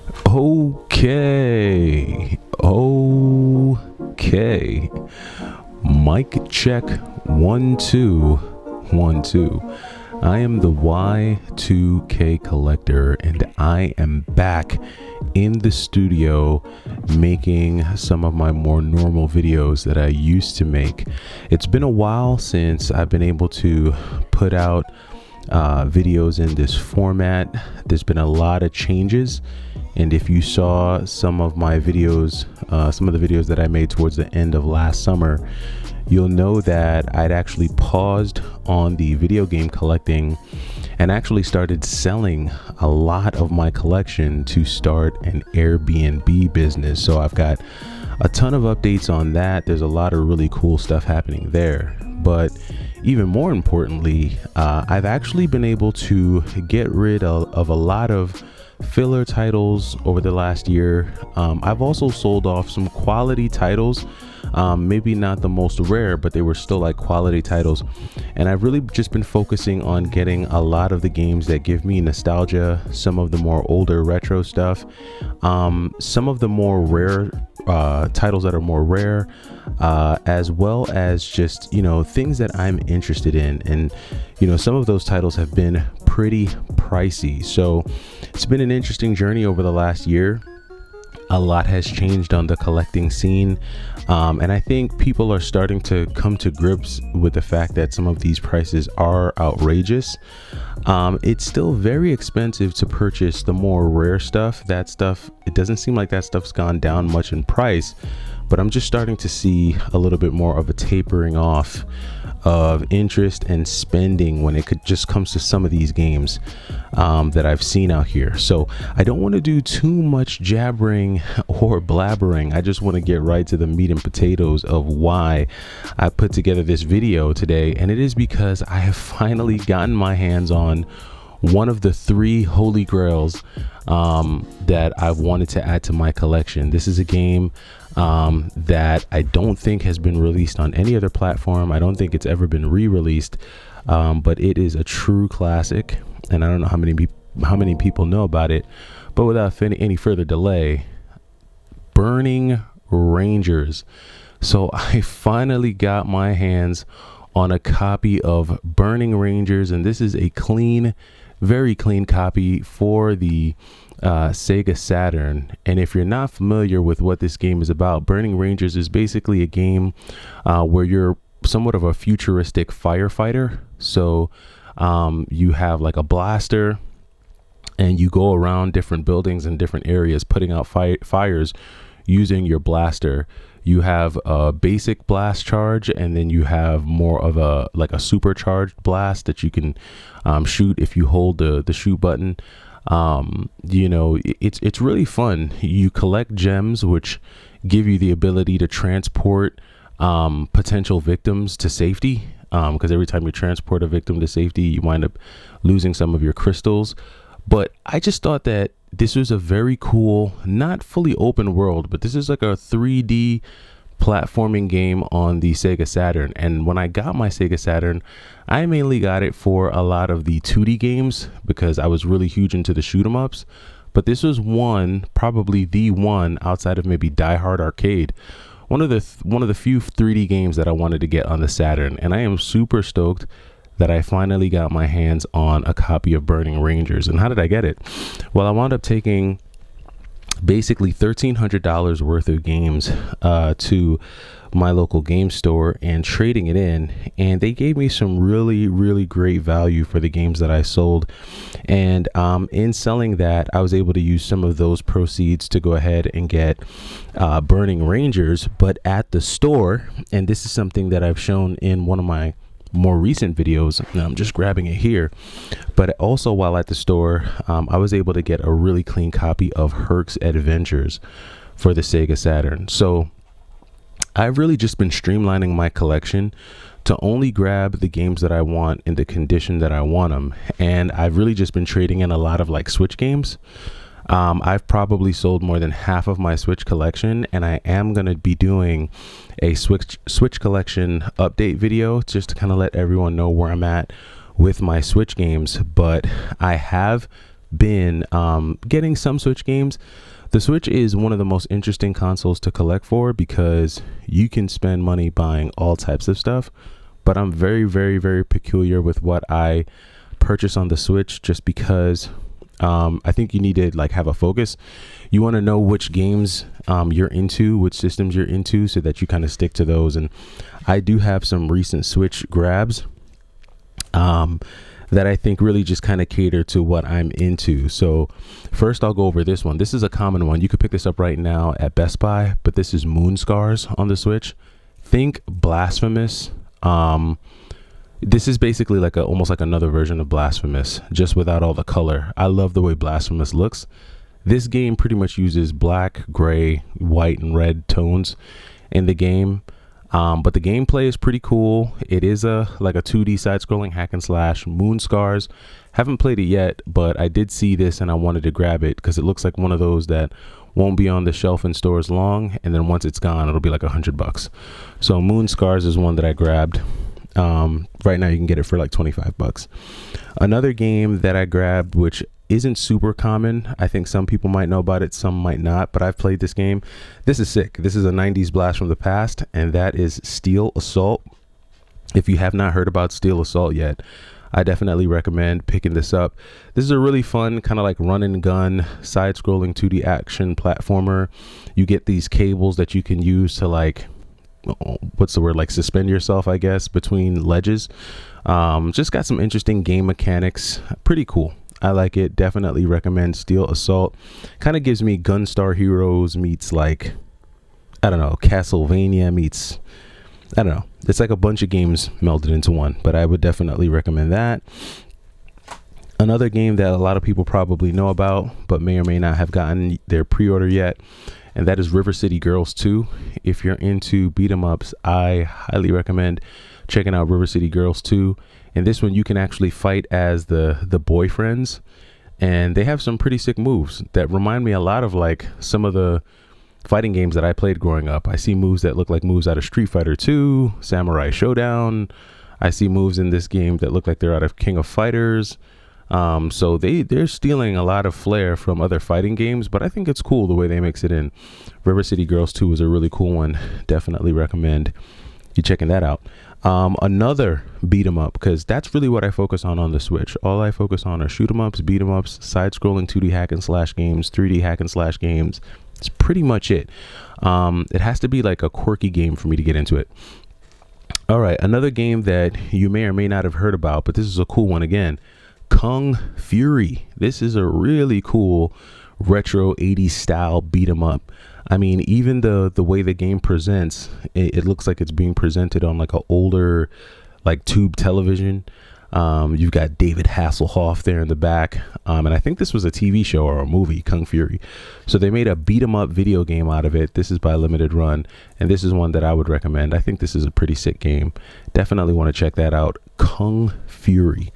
Okay. Mic check 1 2 1 2. I am the Y2K Collector, and I am back in the studio making some of my more normal videos that I used to make. It's been a while since I've been able to put out videos in this format. There's been a lot of changes, and if you saw some of my videos, some of the videos that I made towards the end of last summer, you'll know that I'd actually paused on the video game collecting and actually started selling a lot of my collection to start an Airbnb business. So I've got a ton of updates on that. There's a lot of really cool stuff happening there. But even more importantly, I've actually been able to get rid of a lot of filler titles over the last year. I've also sold off some quality titles, maybe not the most rare, but they were still like quality titles. And I've really just been focusing on getting a lot of the games that give me nostalgia, some of the more older retro stuff, some of the more rare titles that are more rare, as well as just, things that I'm interested in. And, some of those titles have been pretty pricey. So it's been an interesting journey over the last year. A lot has changed on the collecting scene. And I think people are starting to come to grips with the fact that some of these prices are outrageous. It's still very expensive to purchase the more rare stuff. That stuff, it doesn't seem like that stuff's gone down much in price, but I'm just starting to see a little bit more of a tapering off of interest and spending when it just comes to some of these games that I've seen out here. So I don't want to do too much jabbering or blabbering. I just want to get right to the meat and potatoes of why I put together this video today. And it is because I have finally gotten my hands on one of the three holy grails that I've wanted to add to my collection. This is a game that I don't think has been released on any other platform. I don't think it's ever been re-released, but it is a true classic, and I don't know how many people know about it. But without any further delay, Burning Rangers. So I finally got my hands on a copy of Burning Rangers, and this is a very clean copy for the Sega Saturn. And if you're not familiar with what this game is about, Burning Rangers is basically a game where you're somewhat of a futuristic firefighter. So you have like a blaster, and you go around different buildings and different areas putting out fires using your blaster. You have a basic blast charge, and then you have more of a supercharged blast that you can shoot if you hold the shoot button. It's really fun. You collect gems, which give you the ability to transport potential victims to safety, because every time you transport a victim to safety, you wind up losing some of your crystals. But I just thought that this was a very cool, not fully open world, but this is like a 3D platforming game on the Sega Saturn. And when I got my Sega Saturn, I mainly got it for a lot of the 2D games because I was really huge into the shoot 'em ups. But this was probably the one outside of maybe Die Hard Arcade, one of the few 3D games that I wanted to get on the Saturn. And I am super stoked that I finally got my hands on a copy of Burning Rangers. And how did I get it? Well, I wound up taking basically $1,300 worth of games to my local game store and trading it in, and they gave me some really, really great value for the games that I sold. And in selling that, I was able to use some of those proceeds to go ahead and get Burning Rangers. But at the store, and this is something that I've shown in one of my more recent videos, and I'm just grabbing it here, but also while at the store, I was able to get a really clean copy of Herc's Adventures for the Sega Saturn. So I've really just been streamlining my collection to only grab the games that I want in the condition that I want them, and I've really just been trading in a lot of like Switch games. I've probably sold more than half of my Switch collection, and I am going to be doing a Switch collection update video just to kind of let everyone know where I'm at with my Switch games. But I have been getting some Switch games. The Switch is one of the most interesting consoles to collect for because you can spend money buying all types of stuff, but I'm very, very, very peculiar with what I purchase on the Switch just because I think you need to like have a focus. You want to know which games you're into, which systems you're into, so that you kind of stick to those. And I do have some recent Switch grabs that I think really just kind of cater to what I'm into. So first I'll go over this one. This is a common one. You could pick this up right now at Best Buy, but this is Moonscars on the Switch. Think Blasphemous. This is basically like almost like another version of Blasphemous, just without all the color. I love the way Blasphemous looks. This game pretty much uses black, gray, white, and red tones in the game. But the gameplay is pretty cool. It is like a 2D side-scrolling hack and slash. Moonscars. Haven't played it yet, but I did see this and I wanted to grab it because it looks like one of those that won't be on the shelf in stores long, and then once it's gone, it'll be like $100. So Moonscars is one that I grabbed. Right now you can get it for like $25. Another game that I grabbed, which isn't super common. I think some people might know about it, some might not, but I've played this game. This is sick. This is a 90s blast from the past, and that is Steel Assault. If you have not heard about Steel Assault yet, I definitely recommend picking this up. This is a really fun kind of like run and gun side-scrolling 2D action platformer. You get these cables that you can use to like, what's the word, like suspend yourself, I guess, between ledges. Just got some interesting game mechanics. Pretty cool. I like it. Definitely recommend Steel Assault. Kind of gives me Gunstar Heroes meets like, I don't know, Castlevania meets, I don't know. It's like a bunch of games melded into one, but I would definitely recommend that. Another game that a lot of people probably know about, but may or may not have gotten their pre-order yet, and that is River City Girls 2. If you're into beat 'em ups, I highly recommend checking out River City Girls 2. And this one, you can actually fight as the boyfriends, and they have some pretty sick moves that remind me a lot of like some of the fighting games that I played growing up. I see moves that look like moves out of Street Fighter 2, Samurai Showdown. I see moves in this game that look like they're out of King of Fighters. So they're stealing a lot of flair from other fighting games, but I think it's cool the way they mix it in. River City Girls 2 is a really cool one. Definitely recommend you checking that out. Another beat 'em up, because that's really what I focus on the Switch. All I focus on are shoot 'em ups, beat 'em ups, side-scrolling 2D hack and slash games, 3D hack and slash games. It's pretty much it. It has to be like a quirky game for me to get into it. All right, another game that you may or may not have heard about, but this is a cool one again. Kung Fury. This is a really cool retro 80s style beat 'em up. I mean, even the way the game presents, it looks like it's being presented on like an older like tube television. You've got David Hasselhoff there in the back, and I think this was a TV show or a movie, Kung Fury. So they made a beat 'em up video game out of it. This is by Limited Run, and this is one that I would recommend. I think this is a pretty sick game. Definitely want to check that out. Kung Fury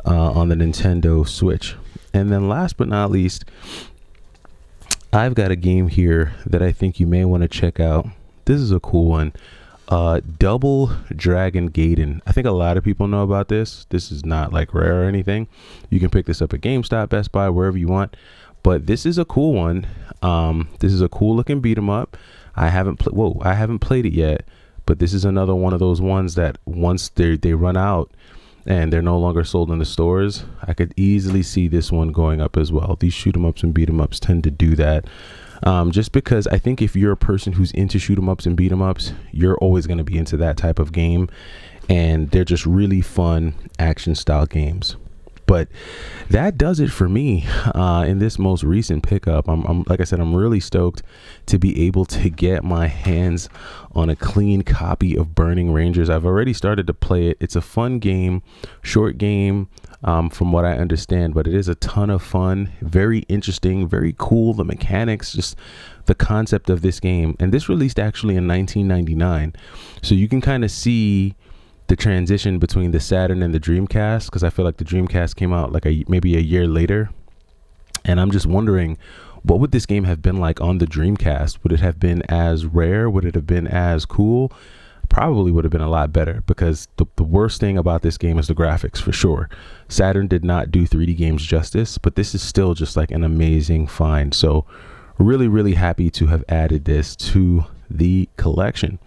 on the Nintendo Switch. And then last but not least, I've got a game here that I think you may want to check out. This is a cool one. Double Dragon Gaiden. I think a lot of people know about this. This is not like rare or anything. You can pick this up at GameStop, Best Buy, wherever you want. But this is a cool one. This is a cool looking beat 'em up. I haven't played it yet, but this is another one of those ones that once they run out and they're no longer sold in the stores, I could easily see this one going up as well. These shoot 'em ups and beat 'em ups tend to do that. Just because I think if you're a person who's into shoot 'em ups and beat 'em ups, you're always going to be into that type of game, and they're just really fun action style games. But that does it for me in this most recent pickup. I'm like I said, I'm really stoked to be able to get my hands on a clean copy of Burning Rangers. I've already started to play it. It's a fun game, short game, from what I understand, but it is a ton of fun, very interesting, very cool. The mechanics, just the concept of this game. And this released actually in 1999. So you can kind of see the transition between the Saturn and the Dreamcast, because I feel like the Dreamcast came out like maybe a year later. And I'm just wondering, what would this game have been like on the Dreamcast? Would it have been as rare? Would it have been as cool? probably would have been a lot better, because the worst thing about this game is the graphics, for sure. Saturn did not do 3D games justice, but this is still just like an amazing find. So really happy to have added this to the collection.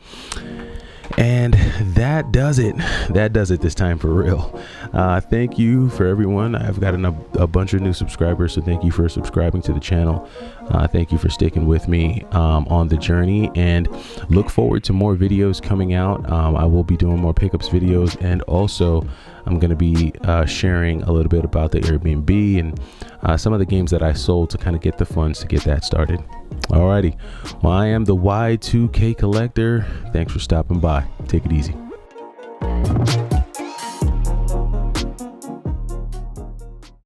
And that does it this time, for real. Thank you for everyone. I've gotten a bunch of new subscribers, so thank you for subscribing to the channel. Thank you for sticking with me on the journey, and look forward to more videos coming out. I will be doing more pickups videos, and also I'm going to be sharing a little bit about the Airbnb and some of the games that I sold to kind of get the funds to get that started. Alrighty, well, I am the Y2K Collector. Thanks for stopping by. Take it easy.